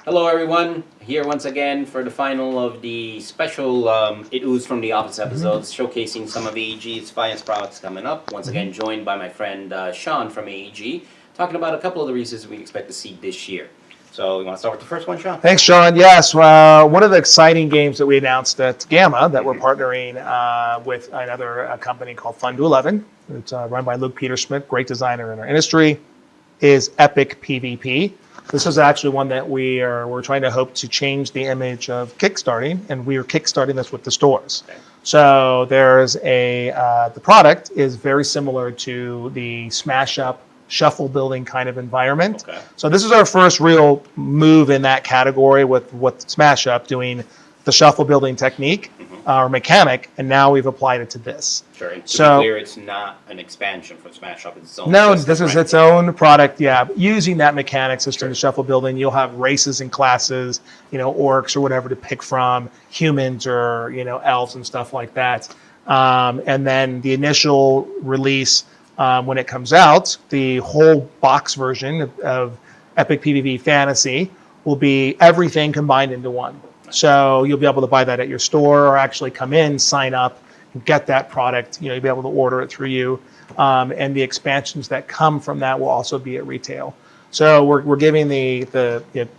Hello, everyone. Here once again for the final of the special It Ooze from the Office episodes, showcasing some of AEG's finest products coming up. Once again, joined by my friend Sean from AEG, talking about a couple of the releases we expect to see this year. So, you want to start with the first one, Sean? Thanks, Sean. Yes, one of the exciting games that we announced at Gamma that we're partnering with another company called Fun to 11. It's run by Luke Peterschmidt, great designer in our industry, is Epic PvP. This is actually one that we're trying to hope to change the image of kickstarting, and we are kickstarting this with the stores. Okay. So there's the product is very similar to the Smash Up shuffle building kind of environment. Okay. So this is our first real move in that category with Smash Up doing the shuffle building technique or mechanic, and now we've applied it to this. Sure. And to be clear, it's not an expansion for Smash Up. It's its own No, system, this is right? its own product. Yeah, using that mechanic system to shuffle building, you'll have races and classes, orcs or whatever to pick from, humans or elves and stuff like that. And then the initial release. When it comes out, the whole box version of Epic PvP Fantasy will be everything combined into one. So you'll be able to buy that at your store or actually come in, sign up, and get that product. You'll be able to order it through you. And the expansions that come from that will also be at retail. So we're giving the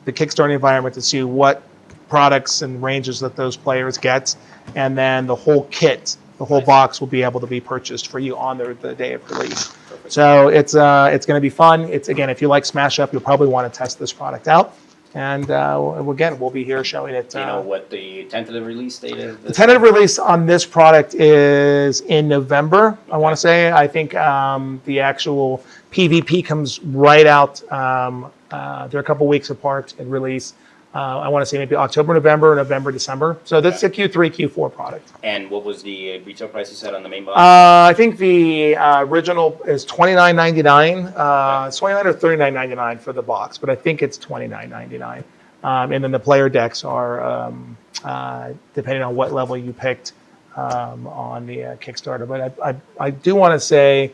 Kickstarter environment to see what products and ranges that those players get. And then the whole kit, the whole box will be able to be purchased for you on the day of release. Perfect. So it's going to be fun. It's again, if you like Smash Up, you'll probably want to test this product out. And again, we'll be here showing it. Do you know what the tentative release date is? The tentative release on this product is in November, I want to say. I think the actual PvP comes right out. They're a couple weeks apart in release. I want to say maybe October, November, December. So that's a Q3, Q4 product. And what was the retail price you said on the main box? I think the original is $29.99. It's $29 or $39.99 for the box, but I think it's $29.99. And then the player decks are depending on what level you picked on the Kickstarter. But I do want to say,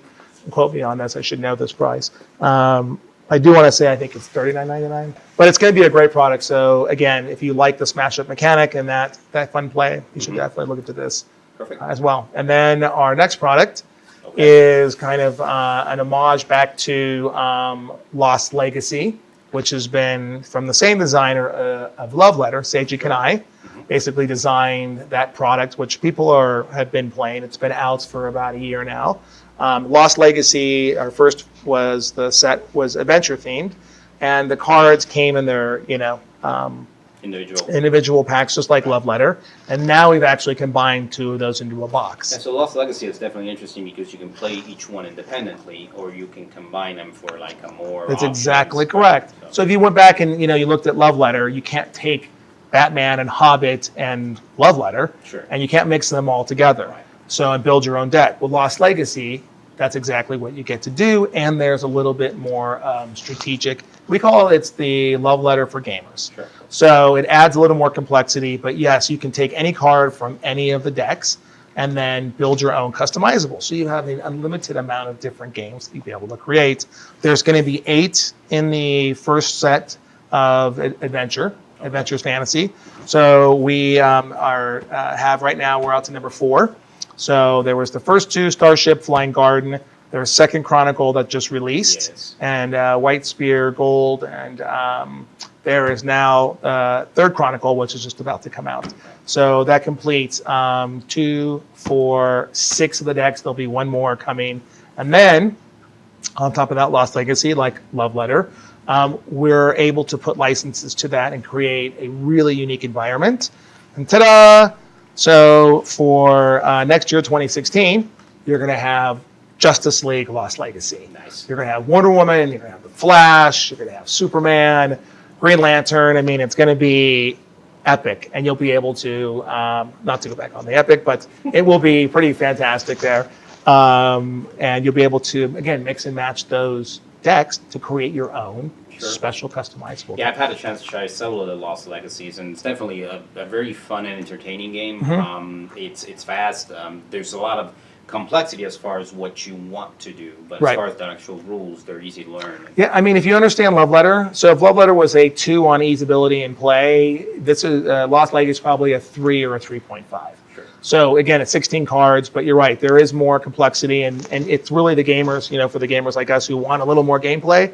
quote me on this, I should know this price. I do want to say I think it's $39.99, but it's going to be a great product. So again, if you like the Smash Up mechanic and that fun play, you should definitely look into this as well. And then our next product is kind of an homage back to Lost Legacy, which has been from the same designer of Love Letter, Seiji Kanai. Basically designed that product, which people have been playing. It's been out for about a year now. Lost Legacy, our first the set was adventure themed, and the cards came in their individual packs, just like Love Letter. And now we've actually combined two of those into a box. Yeah, so Lost Legacy is definitely interesting because you can play each one independently, or you can combine them for like a more. That's exactly correct. So if you went back and you looked at Love Letter, you can't take Batman and Hobbit and Love Letter, and you can't mix them all together. Right. So and build your own deck. With Lost Legacy, that's exactly what you get to do, and there's a little bit more strategic. We call it's the Love Letter for gamers. Sure. So it adds a little more complexity, but yes, you can take any card from any of the decks and then build your own customizable. So you have an unlimited amount of different games that you'll be able to create. There's going to be 8 in the first set of Adventures Fantasy. So we have right now, we're out to number 4. So there was the first 2, Starship, Flying Garden. There's Second Chronicle that just released, and White Spear, Gold, and there is now Third Chronicle, which is just about to come out. So that completes 2, 4, 6 of the decks. There'll be one more coming. And then on top of that, Lost Legacy, like Love Letter, we're able to put licenses to that and create a really unique environment. And ta-da! So for next year, 2016, you're going to have Justice League Lost Legacy. Nice. You're going to have Wonder Woman, you're going to have The Flash, you're going to have Superman, Green Lantern. I mean, it's going to be epic, and you'll be able to, not to go back on the epic, but it will be pretty fantastic there. And you'll be able to, again, mix and match those decks to create your own special customizable. Yeah, I've had a chance to try several of the Lost Legacies, and it's definitely a very fun and entertaining game. It's fast. There's a lot of complexity as far as what you want to do, but Right. as far as the actual rules, they're easy to learn. Yeah, I mean, if you understand Love Letter, so if Love Letter was a 2 on easeability and play, this is Lost Legacy is probably a 3 or a 3.5. Sure. So again, it's 16 cards, but you're right, there is more complexity, and it's really the gamers, for the gamers like us who want a little more gameplay,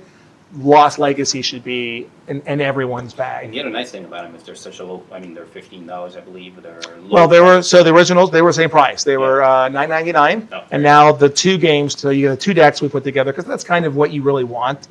Lost Legacy should be in everyone's And bag. the other nice thing about them is they're such a low. I mean, they're $15, I believe. They're low Well, price. the originals, they were the same price. They were $9.99, Oh, and now the 2 games, so you get the 2 decks we put together, because that's kind of what you really want.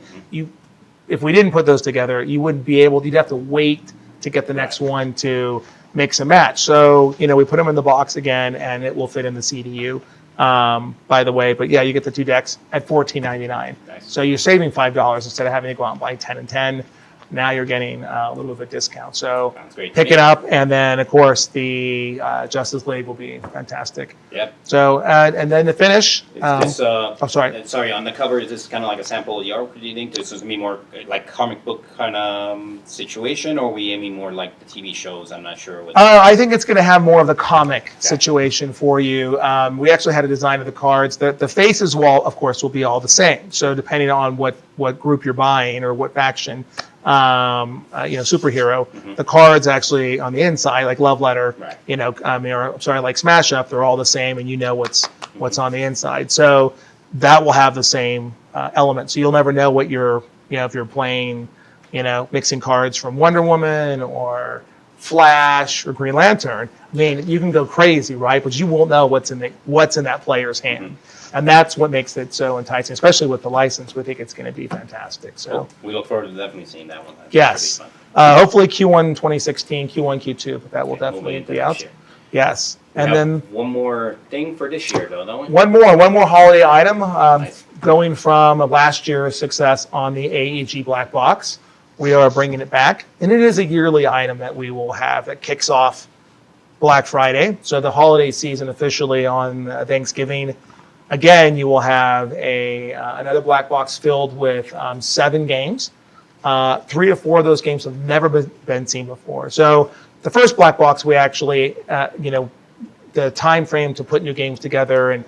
If we didn't put those together, you wouldn't be able, you'd have to wait to get the next one to mix and match. So, we put them in the box again, and it will fit in the CDU, by the way. But yeah, you get the 2 decks at $14.99. Nice. So you're saving $5 instead of having to go out and buy 10 and 10. Now you're getting a little bit of a discount. So Sounds great to pick me. it up, and then, of course, the Justice League will be fantastic. Yep. So, and then the finish. Is this, I'm sorry. Sorry, on the cover, is this kind of like a sample of the artwork? Do you think this is going to be more like comic book kind of situation, or are we aiming more like the TV shows? I'm not sure. I think it's going to have more of the comic situation for you. We actually had a design of the cards. The faces of course, will be all the same. So depending on what group you're buying or what faction, superhero, the cards actually on the inside, like Love Letter, like Smash Up, they're all the same, and what's on the inside. So that will have the same element. So you'll never know what you're, if you're playing, mixing cards from Wonder Woman or Flash or Green Lantern. I mean, you can go crazy, right? But you won't know what's in that player's hand. And that's what makes it so enticing, especially with the license. We think it's going to be fantastic. So Cool. We look forward to definitely seeing that one. yes, That'd be fun. hopefully Q1 2016, Q1, Q2, but that will Okay, moving definitely into be next out. year. Yes, We and have then one more thing for this year, though, don't we? one more holiday item, Nice. going from last year's success on the AEG Black Box. We are bringing it back, and it is a yearly item that we will have that kicks off Black Friday. So the holiday season officially on Thanksgiving. Again, you will have another black box filled with 7 games. 3 or 4 of those games have never been seen before. So the first black box, we actually, the time frame to put new games together, and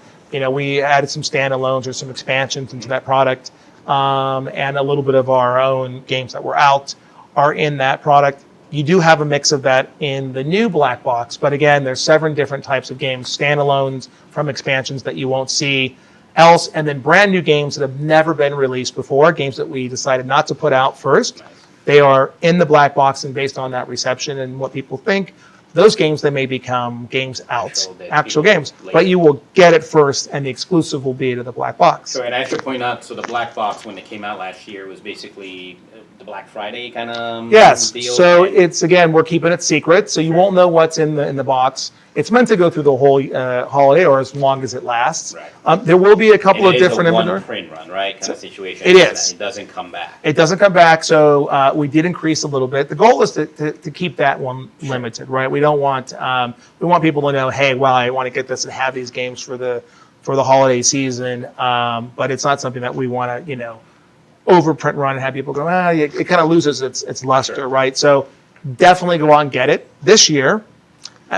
we added some standalones or some expansions into that product, and a little bit of our own games that were out are in that product. You do have a mix of that in the new black box, but again, there's 7 different types of games, standalones from expansions that you won't see else, and then brand new games that have never been released before, games that we decided not to put out first. They are in the black box, and based on that reception and what people think, those games, they may become games out, actual games, but you will get it first, and the exclusive will be to the black box. Sure, and I should point out, so the Black Box, when it came out last year, was basically the Black Friday kind of Yes. deal. So it's, again, we're keeping it secret, so you won't know what's in the box. It's meant to go through the whole holiday, or as long as it lasts. Right. There will be a couple of different It is a inventory. one print run, right? Kind of situation. It is. It doesn't come back. It doesn't come back, so we did increase a little bit. The goal is to keep that one limited, right? We don't want we want people to know, hey, well, I want to get this and have these games for the holiday season, but it's not something that we want to overprint run and have people go, it kind of loses its luster, Sure. right? So definitely go out and get it this year.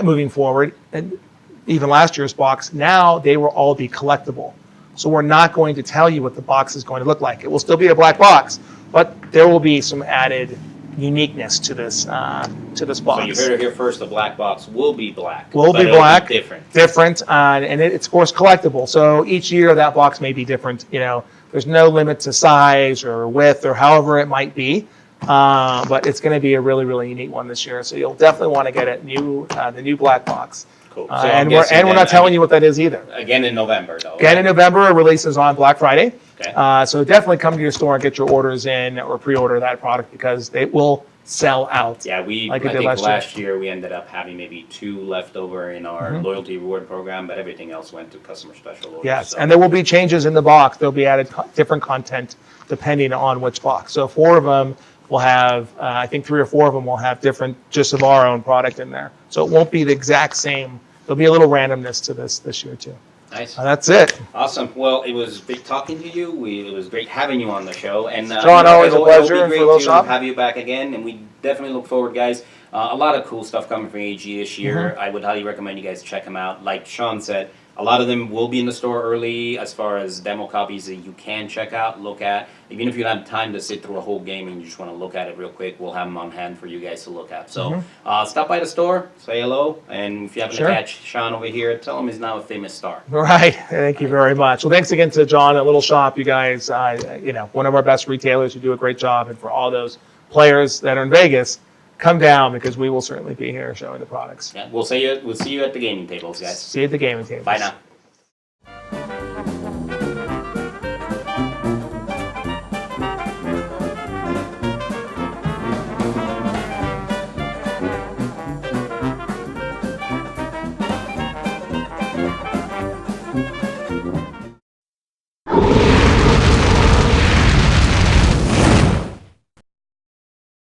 Moving forward, and even last year's box, now they will all be collectible. So we're not going to tell you what the box is going to look like. It will still be a black box, but there will be some added uniqueness to this box. So you heard it here first. The Black Box will be black. Will but be it'll black, different. and it's of course collectible. So each year that box may be different. There's no limit to size or width or however it might be. But it's going to be a really, really unique one this year. So you'll definitely want to get it the new black box. Cool. So And we're not telling you what that is either. Again in November, though. Again in November, it releases on Black Friday. Okay. So definitely come to your store and get your orders in or pre-order that product, because they will sell out. Yeah, I like it did think last last year we ended up having maybe 2 left over in our loyalty reward program, but everything else went to customer special orders. Yes, so. and there will be changes in the box. There'll be added different content depending on which box. So 4 of them will have, I think 3 or 4 of them will have different, just of our own product in there. So it won't be the exact same. There'll be a little randomness to this year too. Nice. That's it. Awesome. Well, it was great talking to you. It was great having you on the show. And John, always a pleasure. It'll be For a little great shop. to have you back again. And we definitely look forward, guys. A lot of cool stuff coming from AEG this year. I would highly recommend you guys check them out. Like Sean said, A lot of them will be in the store early as far as demo copies that you can check out, look at. Even if you don't have time to sit through a whole game and you just want to look at it real quick, we'll have them on hand for you guys to look at. So stop by the store, say hello, and if you happen to catch Sean over here, tell him he's now a famous star. Right. Thank you very much. Well, thanks again to John at Little Shop, you guys. One of our best retailers. You do a great job, and for all those players that are in Vegas, come down because we will certainly be here showing the products. Yeah, we'll see you at the gaming tables, guys. See you at the gaming tables. Bye now.